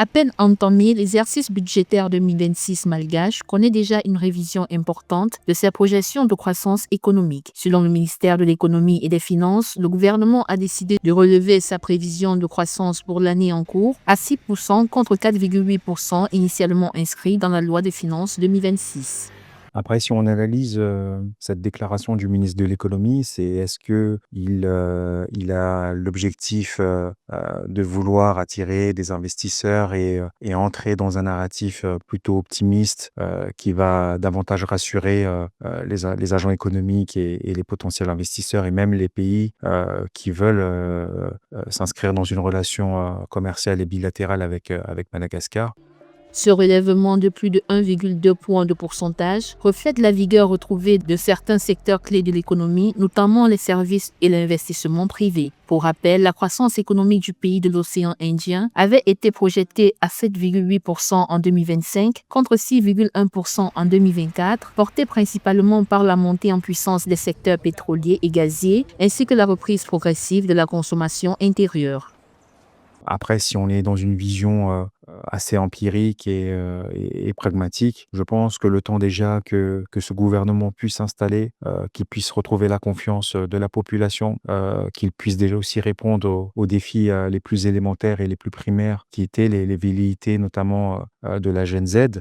À peine entamé, l'exercice budgétaire 2026 malgache connaît déjà une révision importante de ses projections de croissance économique. Selon le ministère de l'Économie et des Finances, le gouvernement a décidé de relever sa prévision de croissance pour l'année en cours à 6% contre 4,8% initialement inscrit dans la loi des finances 2026. Après, si on analyse cette déclaration du ministre de l'économie, c'est est-ce que il a l'objectif de vouloir attirer des investisseurs et entrer dans un narratif plutôt optimiste qui va davantage rassurer les agents économiques et les potentiels investisseurs et même les pays qui veulent s'inscrire dans une relation commerciale et bilatérale avec Madagascar. Ce relèvement de plus de 1,2 point de pourcentage reflète la vigueur retrouvée de certains secteurs clés de l'économie, notamment les services et l'investissement privé. Pour rappel, la croissance économique du pays de l'océan Indien avait été projetée à 7,8% en 2025 contre 6,1% en 2024, portée principalement par la montée en puissance des secteurs pétroliers et gaziers ainsi que la reprise progressive de la consommation intérieure. Après, si on est dans une vision assez empirique et pragmatique, je pense que le temps déjà que ce gouvernement puisse s'installer, qu'il puisse retrouver la confiance de la population, qu'il puisse déjà aussi répondre aux défis les plus élémentaires et les plus primaires qui étaient les velléités notamment de la Gen Z.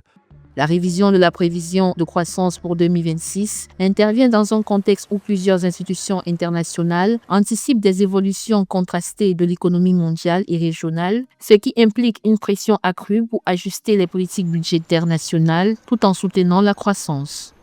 La révision de la prévision de croissance pour 2026 intervient dans un contexte où plusieurs institutions internationales anticipent des évolutions contrastées de l'économie mondiale et régionale, ce qui implique une pression accrue pour ajuster les politiques budgétaires nationales tout en soutenant la croissance.